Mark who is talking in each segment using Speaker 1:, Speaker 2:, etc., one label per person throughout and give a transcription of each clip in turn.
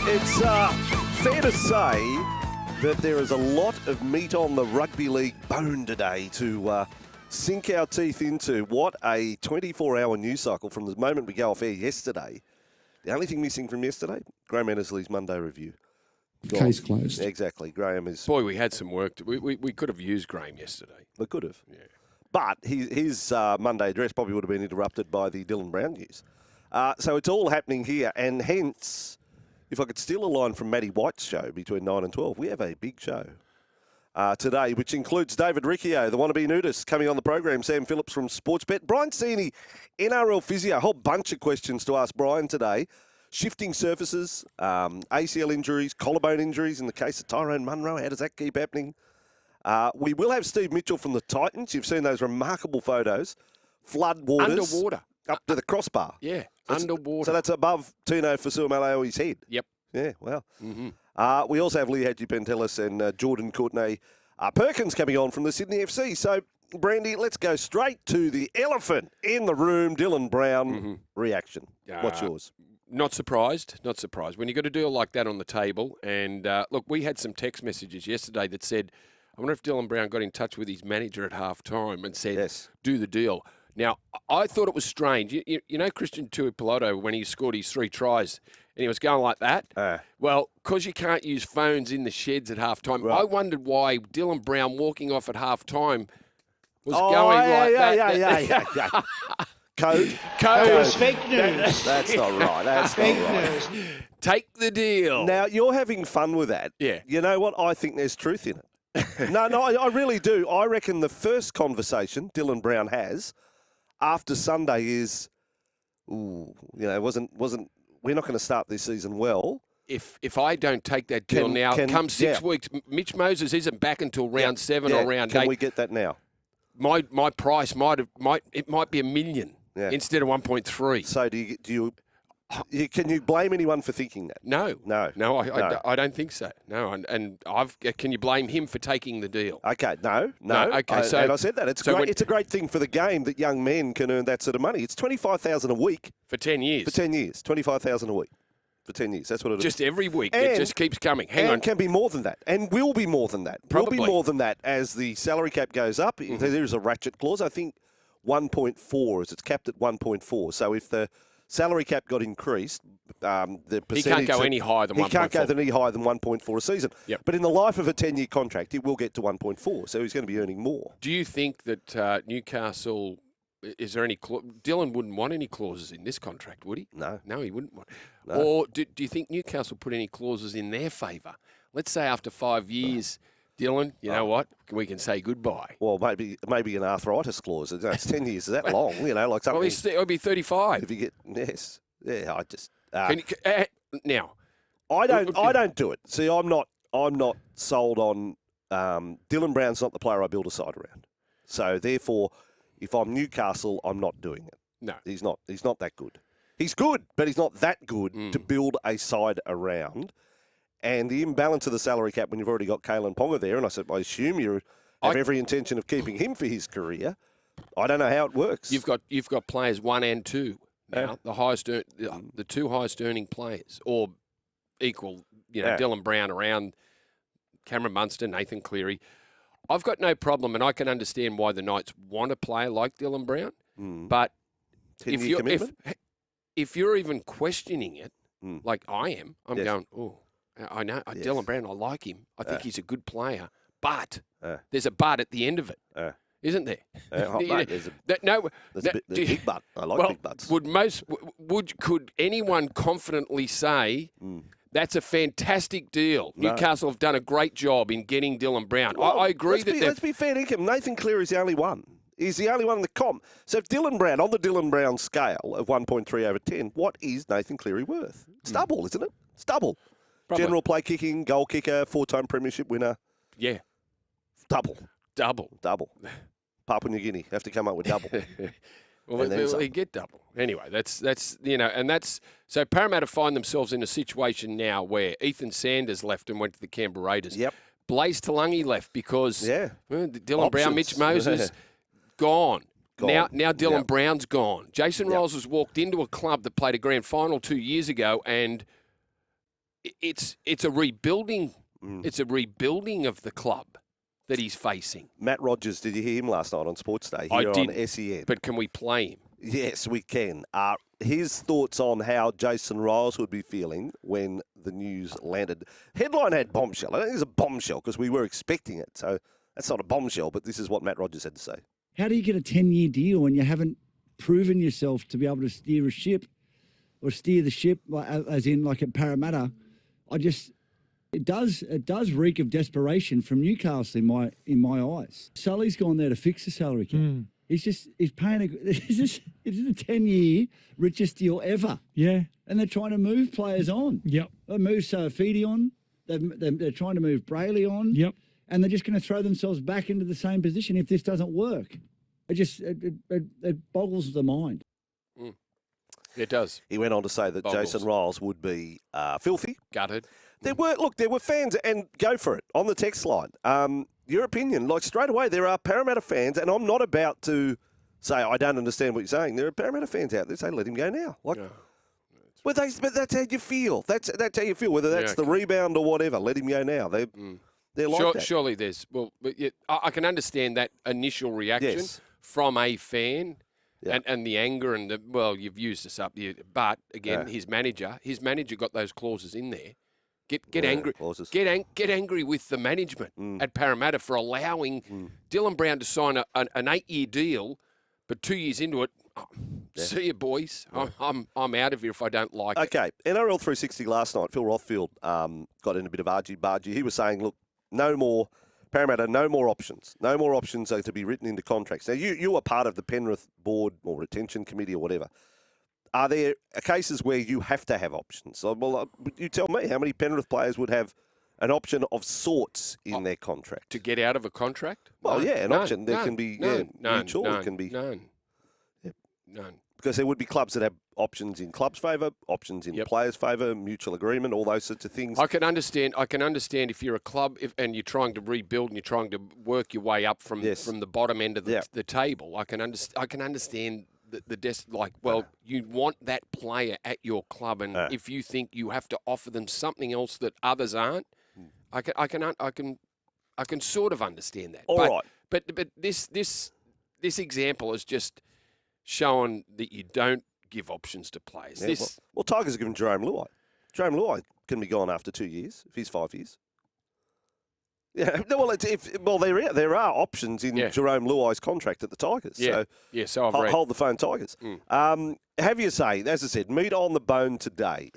Speaker 1: It's fair to say that there is a lot of meat on the rugby league bone today to sink our teeth into. What a 24-hour news cycle from the moment we go off air yesterday. The only thing missing from yesterday, Graham Annesley's Monday review.
Speaker 2: Case closed.
Speaker 1: Exactly. Graham is...
Speaker 3: Boy, we had some work. We could have used Graham yesterday.
Speaker 1: We could have.
Speaker 3: Yeah.
Speaker 1: But his Monday address probably would have been interrupted by the Dylan Brown news. So it's all happening here, and hence, if I could steal a line from Matty White's show between 9 and 12, we have a big show today, which includes David Riccio, the wannabe nudist, coming on the program, Sam Phillips from Sportsbet, Brian Sini, NRL physio, a whole bunch of questions to ask Brian today. Shifting surfaces, ACL injuries, collarbone injuries in the case of Tyrone Munro. How does that keep happening? We will have Steve Mitchell from the Titans. You've seen those remarkable photos. Flood waters.
Speaker 3: Underwater.
Speaker 1: Up to the crossbar.
Speaker 3: Yeah,
Speaker 1: That's,
Speaker 3: underwater.
Speaker 1: So that's above Tino Fasuamaleoi's head.
Speaker 3: Yep.
Speaker 1: Yeah, wow. We also have Lee Hadji-Pentelis and Jordan Courtney Perkins coming on from the Sydney FC. So, Brandy, let's go straight to the elephant in the room, Dylan Brown reaction. What's yours?
Speaker 3: Not surprised. Not surprised. When you got a deal like that on the table, and look, we had some text messages yesterday that said, I wonder if Dylan Brown got in touch with his manager at half-time and said,
Speaker 1: Yes.
Speaker 3: do the deal. Now, I thought it was strange. You know Christian Tuipulotu, when he scored his 3 tries, and he was going like that? Well, because you can't use phones in the sheds at half-time, I wondered why Dylan Brown walking off at half-time was going like that.
Speaker 1: Yeah. Code.
Speaker 4: It's fake news.
Speaker 1: That's not right. That's not right.
Speaker 4: News.
Speaker 3: Take the deal.
Speaker 1: Now, you're having fun with that.
Speaker 3: Yeah.
Speaker 1: You know what? I think there's truth in it. No, I really do. I reckon the first conversation Dylan Brown has after Sunday is, wasn't. We're not going to start this season well.
Speaker 3: If I don't take that deal now, come 6 weeks, Mitch Moses isn't back until round 7 or round 8.
Speaker 1: Can we get that now?
Speaker 3: My price might be $1 million instead of 1.3.
Speaker 1: So can you blame anyone for thinking that?
Speaker 3: No, I don't think so. No, and can you blame him for taking the deal?
Speaker 1: Okay, no.
Speaker 3: Okay,
Speaker 1: and I said that it's great. It's a great thing for the game that young men can earn that sort of money. It's $25,000 a week
Speaker 3: for 10 years.
Speaker 1: For 10 years, $25,000 a week for 10 years. That's what it is.
Speaker 3: Just every week, it just keeps coming. Hang on,
Speaker 1: can be more than that, and will be more than that.
Speaker 3: Probably.
Speaker 1: Will be more than that as the salary cap goes up. There is a ratchet clause. I think 1.4 is it's capped at 1.4. So if the salary cap got increased, the percentage...
Speaker 3: He can't go any higher than 1.4.
Speaker 1: He can't go any higher than 1.4 a season.
Speaker 3: Yep.
Speaker 1: But in the life of a 10-year contract, it will get to 1.4, so he's going to be earning more.
Speaker 3: Do you think that Newcastle... Is there any... Dylan wouldn't want any clauses in this contract, would he?
Speaker 1: No.
Speaker 3: No, he wouldn't want...
Speaker 1: No.
Speaker 3: Or do you think Newcastle put any clauses in their favour? Let's say after 5 years... Dylan, you know what? We can say goodbye.
Speaker 1: Well, maybe an arthritis clause. It's 10 years. Is that long? Like something.
Speaker 3: Well, he'll be 35.
Speaker 1: If you get yeah, I just
Speaker 3: now.
Speaker 1: I don't do it. See, I'm not sold on Dylan Brown's not the player I build a side around. So therefore, if I'm Newcastle, I'm not doing it.
Speaker 3: No,
Speaker 1: he's not that good. He's good, but he's not that good to build a side around. And the imbalance of the salary cap when you've already got Kalen Ponga there, and I assume you have every intention of keeping him for his career. I don't know how it works.
Speaker 3: You've got players 1 and 2 now, the 2 highest earning players, or equal. Dylan Brown around Cameron Munster, Nathan Cleary. I've got no problem, and I can understand why the Knights want a player like Dylan Brown. But if you're even questioning it, like I am, I'm going, oh. I know Dylan Brown. I like him. I think he's a good player, but there's a but at the end of it, isn't there?
Speaker 1: There's a big but. I like big buts.
Speaker 3: Could anyone confidently say that's a fantastic deal? No. Newcastle have done a great job in getting Dylan Brown. Well, I agree
Speaker 1: let's be fair to him. Nathan Cleary's the only one. He's the only one in the comp. So if Dylan Brown, on the Dylan Brown scale of 1.3 over 10, what is Nathan Cleary worth? It's double, isn't it? It's double. Probably. General play kicking, goal kicker, 4-time premiership winner.
Speaker 3: Yeah.
Speaker 1: Double. Papua New Guinea have to come up with double.
Speaker 3: Well, they get double. Anyway, that's so Parramatta find themselves in a situation now where Ethan Sanders left and went to the Canberra Raiders.
Speaker 1: Yep.
Speaker 3: Blaze Talangi left because Dylan Brown, Mitch Moses, gone. Now Dylan Brown's gone. Jason Rolls has walked into a club that played a grand final 2 years ago and it's a rebuilding. It's a rebuilding of the club that he's facing.
Speaker 1: Matt Rogers, did you hear him last night on Sports Day
Speaker 3: I
Speaker 1: here
Speaker 3: did,
Speaker 1: on SEN?
Speaker 3: But can we play him?
Speaker 1: Yes, we can. His thoughts on how Jason Riles would be feeling when the news landed. Headline had bombshell. I don't think it's a bombshell because we were expecting it. So that's not a bombshell, but this is what Matt Rogers had to say.
Speaker 2: How do you get a 10-year deal when you haven't proven yourself to be able to steer a ship or steer the ship, as in like at Parramatta? It does reek of desperation from Newcastle in my eyes. Sully's gone there to fix the salary cap. He's paying it's a 10-year richest deal ever.
Speaker 5: Yeah.
Speaker 2: And they're trying to move players on.
Speaker 5: Yep.
Speaker 2: They moved Sofidi on. They're trying to move Brayley on.
Speaker 5: Yep.
Speaker 2: And they're just going to throw themselves back into the same position if this doesn't work. It boggles the mind.
Speaker 3: It does.
Speaker 1: He went on to say that Jason Riles would be filthy.
Speaker 3: Gutted.
Speaker 1: There were fans, and go for it, on the text line. Your opinion, like straight away, there are Parramatta fans, and I'm not about to say I don't understand what you're saying. There are Parramatta fans out there say, let him go now. Like, but that's how you feel. That's how you feel, whether that's the rebound or whatever. Let him go now. They're like that.
Speaker 3: Surely there's, I can understand that initial reaction from a fan. Yeah. And the anger and you've used this up. But again, his manager got those clauses in there. Get angry. Get angry with the management at Parramatta for allowing Dylan Brown to sign an 8-year deal, but 2 years into it, see you boys. I'm out of here if I don't like it.
Speaker 1: Okay, NRL 360 last night. Phil Rothfield got in a bit of argy-bargy. He was saying, look, no more. Parramatta, no more options. No more options are to be written into contracts. Now, you are part of the Penrith board or retention committee or whatever. Are there cases where you have to have options? Well, you tell me, how many Penrith players would have an option of sorts in their contract?
Speaker 3: To get out of a contract?
Speaker 1: Well, an option. There can be mutual. It can be
Speaker 3: none.
Speaker 1: Because there would be clubs that have options in clubs' favour, options in players' favour, mutual agreement, all those sorts of things.
Speaker 3: I can understand if you're a club and you're trying to rebuild and you're trying to work your way up from the bottom end of the table. I can understand you want that player at your club, and if you think you have to offer them something else that others aren't, I can sort of understand that. But this example is just showing that you don't give options to players.
Speaker 1: Well, Tigers are giving Jerome Luai. Jerome Luai can be gone after 2 years if he's 5 years. Yeah, there are options in Jerome Luai's contract at the Tigers.
Speaker 3: Yeah, so I've read.
Speaker 1: Hold the phone, Tigers. Have you say, as I said, meat on the bone today.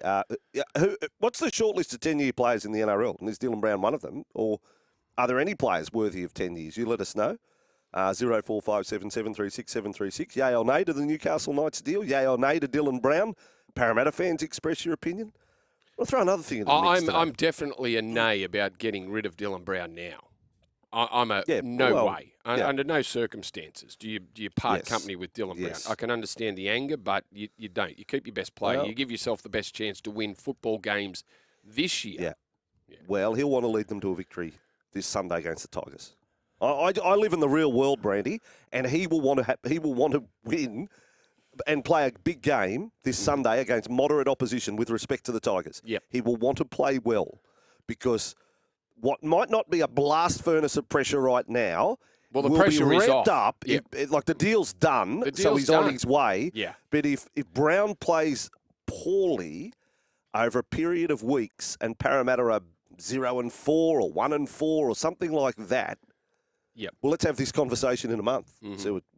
Speaker 1: What's the short list of 10-year players in the NRL? And is Dylan Brown one of them? Or are there any players worthy of 10 years? You let us know. 0457 736 736. Yay or nay to the Newcastle Knights deal? Yay or nay to Dylan Brown? Parramatta fans, express your opinion. I'll throw another thing in the mix today.
Speaker 3: I'm definitely a nay about getting rid of Dylan Brown now. I'm a no way. Under no circumstances do you part company with Dylan Brown. I can understand the anger, but you don't. You keep your best player. You give yourself the best chance to win football games this year.
Speaker 1: Yeah. Well, he'll want to lead them to a victory this Sunday against the Tigers. I live in the real world, Brandy, and he will want to win and play a big game this Sunday against moderate opposition with respect to the Tigers.
Speaker 3: Yep.
Speaker 1: He will want to play well because what might not be a blast furnace of pressure right now
Speaker 3: the
Speaker 1: will
Speaker 3: pressure
Speaker 1: be
Speaker 3: is
Speaker 1: revved
Speaker 3: off.
Speaker 1: up.
Speaker 3: Yep.
Speaker 1: Like the deal's done, so he's on his way.
Speaker 3: Yeah.
Speaker 1: But if Brown plays poorly over a period of weeks and Parramatta are 0-4 or 1-4 or something like that, well, let's have this conversation in a month.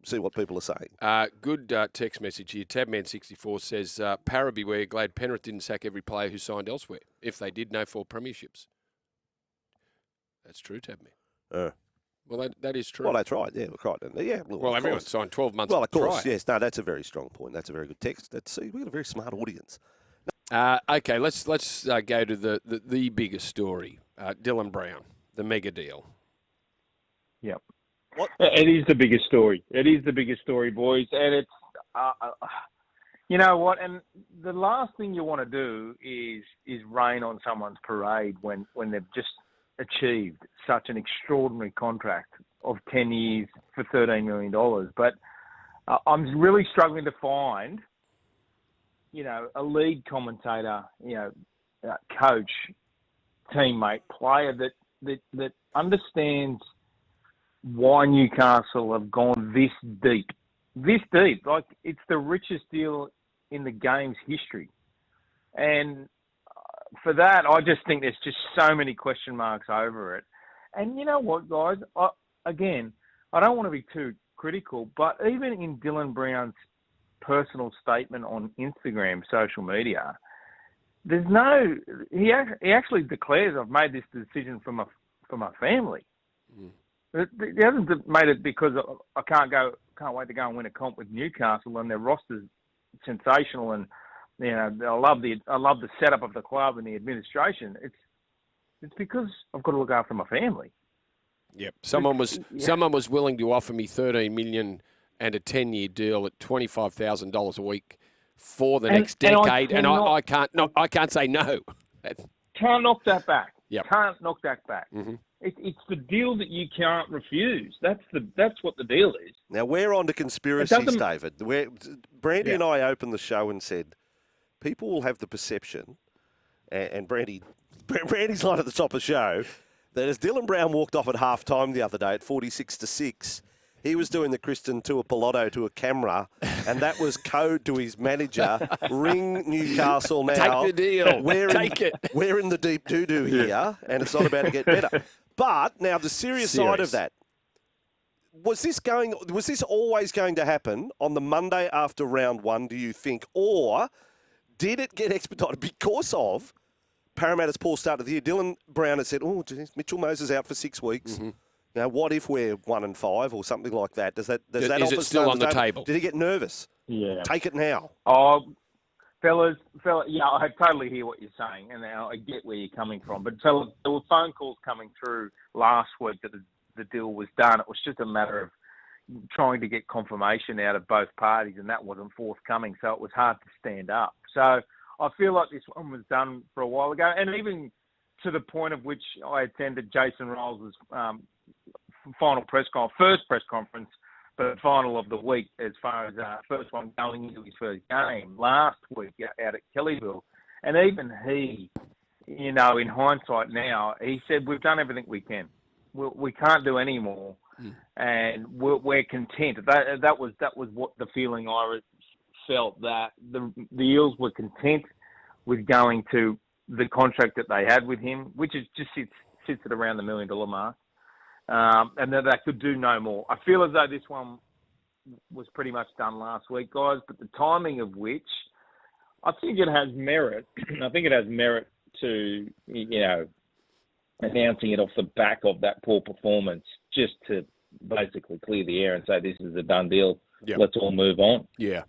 Speaker 1: See what people are saying.
Speaker 3: Good text message here. Tabman64 says, Para beware, glad Penrith didn't sack every player who signed elsewhere. If they did, no 4 premierships. That's true, Tabman. Well, that is true.
Speaker 1: Well, that's right. Yeah, right. Yeah.
Speaker 3: Well, everyone signed 12 months.
Speaker 1: Well, of course, yes. No, that's a very strong point. That's a very good text. We've got a very smart audience.
Speaker 3: Okay, let's go to the biggest story. Dylan Brown, the mega deal.
Speaker 4: Yep.
Speaker 1: What?
Speaker 4: It is the biggest story. It is the biggest story, boys. And it's, you know what? And the last thing you want to do is rain on someone's parade when they've just achieved such an extraordinary contract of 10 years for $13 million. But I'm really struggling to find, a lead commentator, coach, teammate, player that understands why Newcastle have gone this deep. This deep. Like, it's the richest deal in the game's history. And for that, I just think there's just so many question marks over it. And you know what, guys? I don't want to be too critical, but even in Dylan Brown's personal statement on Instagram, social media, he actually declares, I've made this decision for my family. He hasn't made it because I can't wait to go and win a comp with Newcastle and their roster's sensational, and you know I love the setup of the club and the administration. It's because I've got to look after my family.
Speaker 3: Yep. Someone was willing to offer me $13 million and a 10-year deal at $25,000 a week for the next decade, and I can't say no.
Speaker 4: Can't knock that back.
Speaker 3: Yep.
Speaker 4: Can't knock that back.
Speaker 3: Mm-hmm.
Speaker 4: It's the deal that you can't refuse. That's what the deal is.
Speaker 1: Now, we're on to conspiracies, David. Brandy and I opened the show and said people will have the perception, and Brandy's line at the top of the show, that as Dylan Brown walked off at half-time the other day at 46-6, he was doing the Kristen Tuapolotto to a camera, and that was code to his manager, ring Newcastle now.
Speaker 3: Take the deal.
Speaker 1: Take it. We're in the deep doo-doo here, and it's not about to get better. But now the serious side of that, was this always going to happen on the Monday after round one, do you think? Or did it get expedited because of Parramatta's poor start of the year? Dylan Brown has said, geez, Mitchell Moses out for 6 weeks. Mm-hmm. Now, what if we're 1-5 or something like that? Does that
Speaker 3: is
Speaker 1: offer
Speaker 3: it still on the table?
Speaker 1: Did he get nervous?
Speaker 4: Yeah.
Speaker 1: Take it now.
Speaker 4: Oh, fellas, yeah, I totally hear what you're saying, and I get where you're coming from. But fellas, there were phone calls coming through last week that the deal was done. It was just a matter of trying to get confirmation out of both parties, and that wasn't forthcoming, so it was hard to stand up. So I feel like this one was done for a while ago, and even to the point of which I attended Jason Rolls' first press conference, but final of the week as far as first one going into his first game last week out at Kellyville. And even he, you know, in hindsight now, he said, we've done everything we can. We can't do any more, and we're content. That was what the feeling I felt, that the Eels were content with going to the contract that they had with him, which is just sits at around the $1 million mark, and that they could do no more. I feel as though this one was pretty much done last week, guys, but the timing of which I think it has merit. I think it has merit to, you know, announcing it off the back of that poor performance, just to basically clear the air and say this is a done deal.
Speaker 3: Yep.
Speaker 4: Let's all move on.
Speaker 3: Yeah.